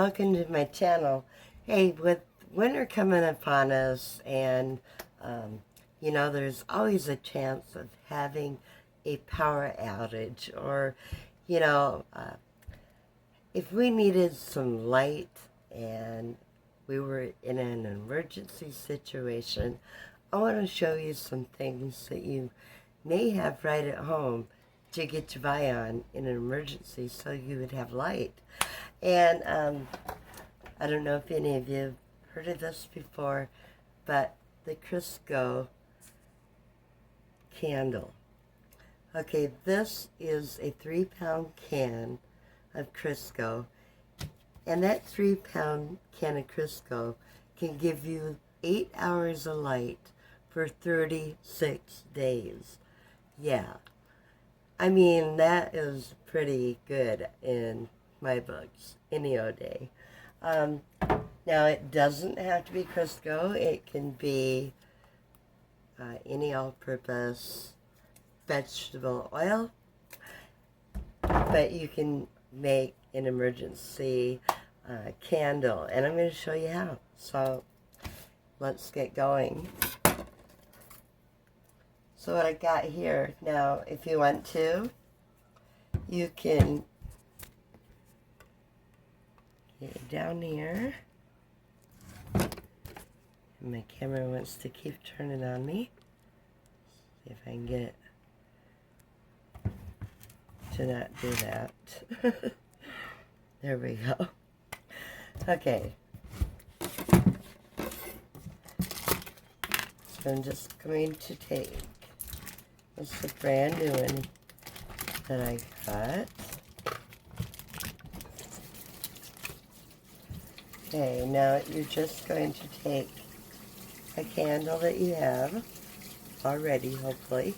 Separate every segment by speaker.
Speaker 1: welcome to my channel. Hey, with winter coming upon us and there's always a chance of having a power outage, or if we needed some light and we were in an emergency situation, I want to show you some things that you may have right at home to get you by on in an emergency so you would have light. And I don't know if any of you have heard of this before, but the Crisco candle. Okay, this is a 3-pound can of Crisco, and that 3-pound can of Crisco can give you 8 hours of light for 36 days. Yeah, I mean, that is pretty good in my books, any old day. Now, it doesn't have to be Crisco. It can be any all-purpose vegetable oil, but you can make an emergency candle, and I'm going to show you how. So let's get going. So what I got here, now if you want to, you can get it down here. And my camera wants to keep turning on me. See if I can get it to not do that. There we go. Okay. So I'm just going to take, this is a brand new one that I got. Okay, now you're just going to take a candle that you have already, hopefully.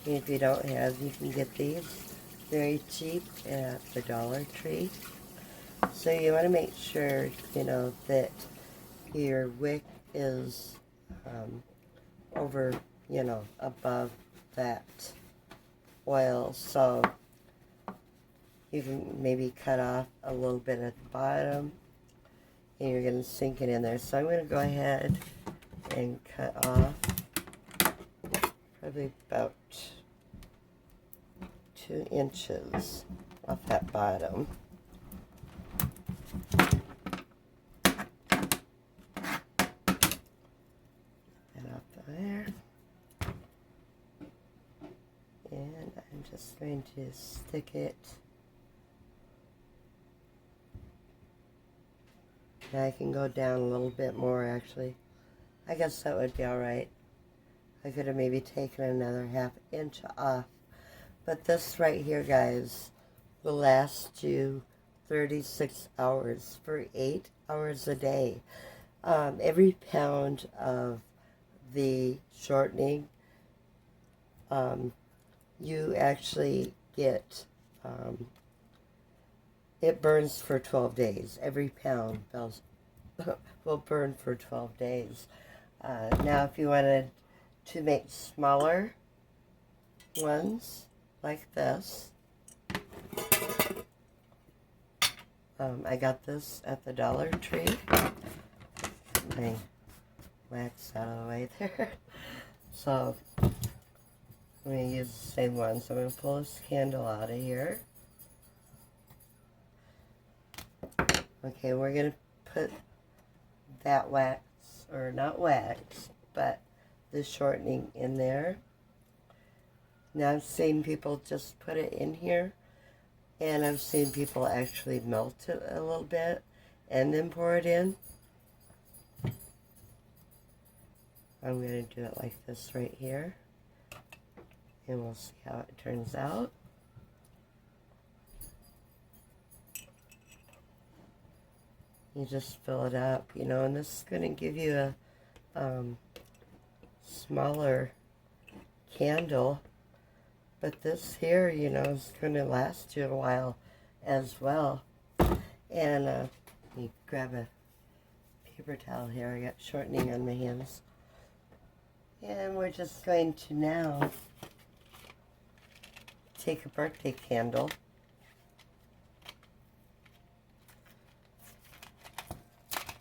Speaker 1: And if you don't have, you can get these very cheap at the Dollar Tree. So you want to make sure, that your wick is over, above that oil. So you can maybe cut off a little bit at the bottom, and you're going to sink it in there. So I'm going to go ahead and cut off probably about 2 inches off that bottom. And off there. And I'm just going to stick it. Now I can go down a little bit more, actually. I guess that would be alright. I could have maybe taken another 1/2 inch off. But this right here, guys, will last you 36 hours for 8 hours a day. Every pound of the shortening, you actually get, it burns for 12 days. Every pound will burn for 12 days. Now, if you wanted to make smaller ones like this, I got this at the Dollar Tree. Get my wax out of the way there. So I'm going to use the same one. So I'm going to pull this candle out of here. Okay, we're going to put that wax, or not wax, but the shortening in there. Now I've seen people just put it in here, and I've seen people actually melt it a little bit and then pour it in. I'm going to do it like this right here, and we'll see how it turns out. You just fill it up, and this is going to give you a smaller candle. But this here, is going to last you a while as well. And let me grab a paper towel here. I got shortening on my hands. And we're just going to now take a birthday candle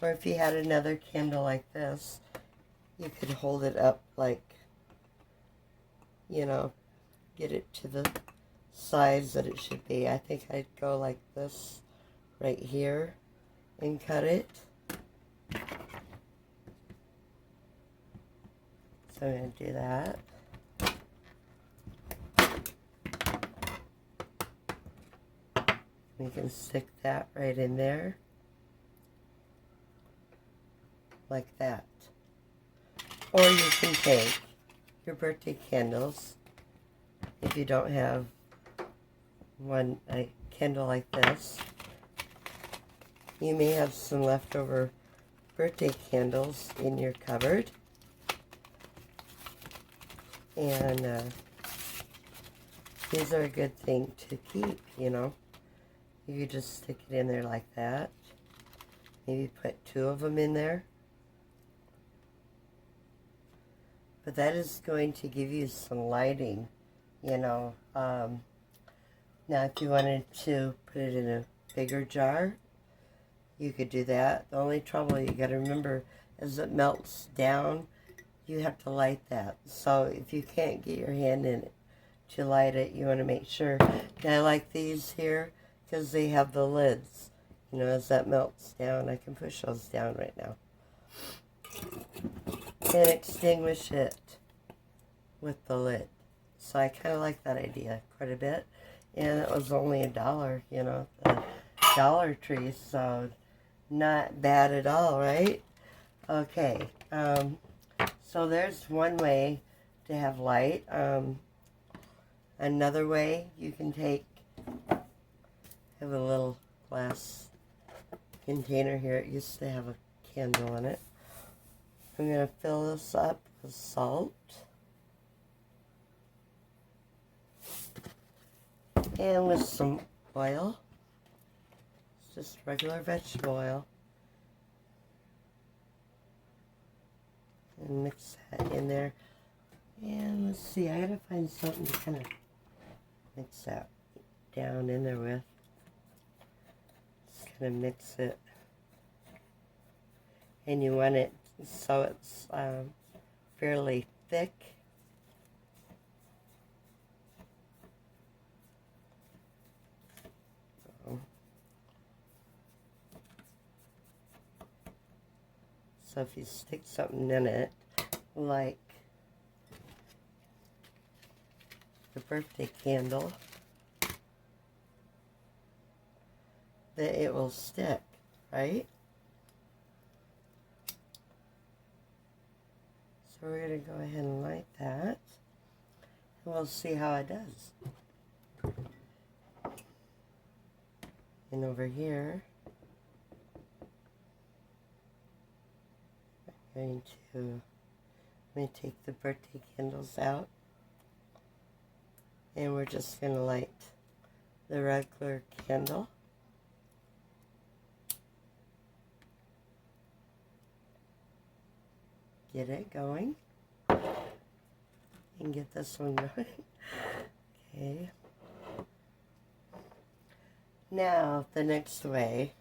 Speaker 1: Or if you had another candle like this, you could hold it up like, you know, get it to the size that it should be. I think I'd go like this right here and cut it. So I'm going to do that. We can stick that right in there. Like that. Or you can take your birthday candles, if you don't have a candle like this. You may have some leftover birthday candles in your cupboard. And these are a good thing to keep, you know. You could just stick it in there like that. Maybe put 2 of them in there. But that is going to give you some lighting, you know. Now, if you wanted to put it in a bigger jar, you could do that. The only trouble you got to remember as it melts down, you have to light that. So if you can't get your hand in it to light it, you want to make sure. And I like these here because they have the lids. You know, as that melts down, I can push those down right now. And extinguish it with the lid. So I kind of like that idea quite a bit. And it was only $1, you know, the Dollar Tree, so not bad at all, right? Okay, so there's one way to have light. Another way you can have a little glass container here. It used to have a candle in it. I'm going to fill this up with salt. And with some oil. It's just regular vegetable oil. And mix that in there. And let's see, I gotta find something to kind of mix that down in there with. Just kind of mix it. And you want it so it's fairly thick. So if you stick something in it, like the birthday candle, that it will stick, right? So we're going to go ahead and light that, and we'll see how it does. And over here, I'm going to take the birthday candles out, and we're just going to light the regular candle. Get it going, and get this one going. Okay. Now, the next way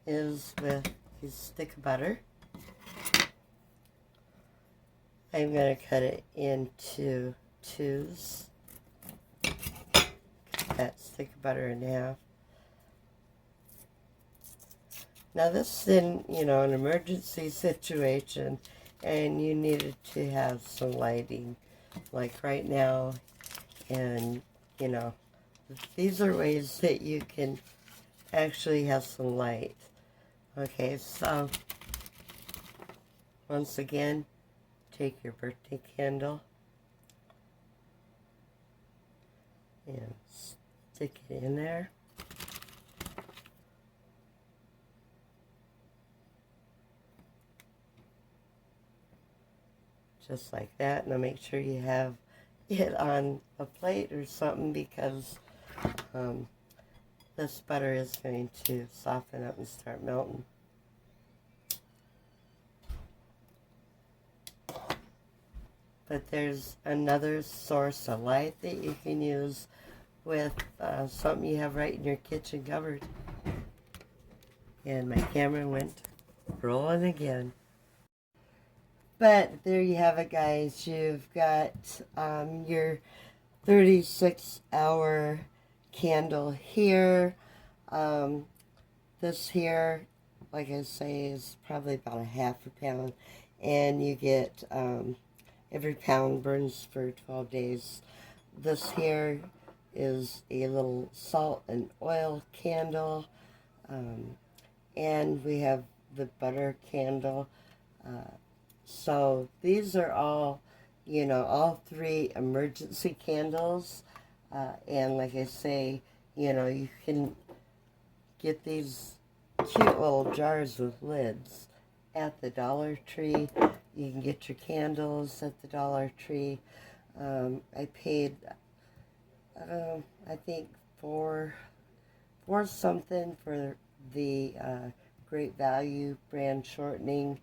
Speaker 1: is with a stick of butter. I'm going to cut it into 2s. Cut that stick of butter in half. Now this is in, you know, an emergency situation, and you needed to have some lighting, like right now, and, you know, these are ways that you can actually have some light. Okay, so once again, take your birthday candle and stick it in there. Just like that. Now make sure you have it on a plate or something, because this butter is going to soften up and start melting. But there's another source of light that you can use with something you have right in your kitchen cupboard. And my camera went rolling again. But there you have it, guys. You've got your 36-hour candle here. This here, like I say, is probably about a half a pound. And you get, every pound burns for 12 days. This here is a little salt and oil candle. And we have the butter candle. So these are all, you know, all three emergency candles. And like I say, you know, you can get these cute little jars with lids at the Dollar Tree. You can get your candles at the Dollar Tree. I paid, I think, for something for the Great Value brand shortening.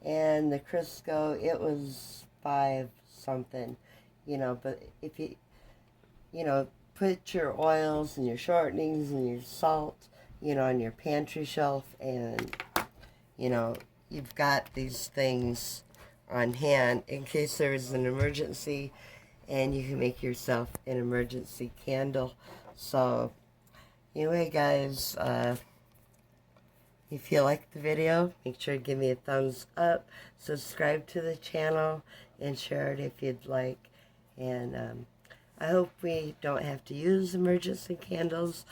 Speaker 1: And the Crisco, it was 5 something, you know. But if you, you know, put your oils and your shortenings and your salt, you know, on your pantry shelf, and, you know, you've got these things on hand in case there is an emergency, and you can make yourself an emergency candle. So, anyway, guys, if you liked the video, make sure to give me a thumbs up, subscribe to the channel, and share it if you'd like. And I hope we don't have to use emergency candles,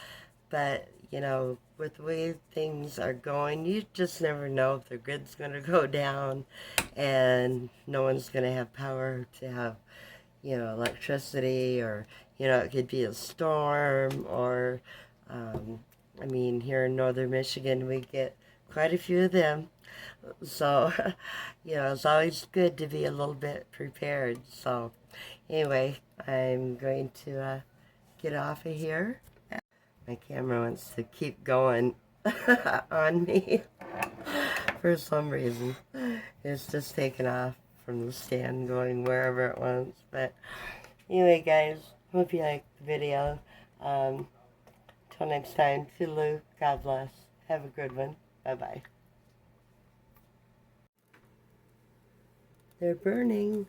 Speaker 1: but, you know, with the way things are going, you just never know if the grid's going to go down and no one's going to have power to have, you know, electricity, or, you know, it could be a storm, or, I mean, here in northern Michigan, we get quite a few of them. So, you know, it's always good to be a little bit prepared. So, anyway, I'm going to get off of here. My camera wants to keep going on me for some reason. It's just taken off from the stand, going wherever it wants. But anyway, guys, hope you liked the video. Till next time, toodaloo, God bless, have a good one, bye-bye. They're burning.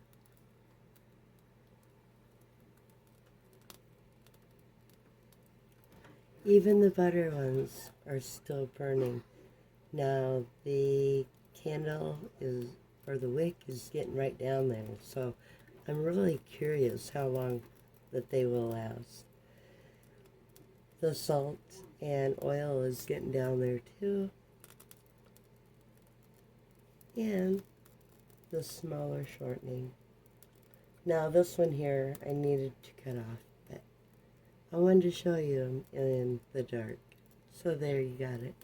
Speaker 1: Even the butter ones are still burning. Now the candle is, or the wick is getting right down there, so I'm really curious how long that they will last. The salt and oil is getting down there too. And the smaller shortening. Now this one here I needed to cut off, but I wanted to show you them in the dark. So there you got it.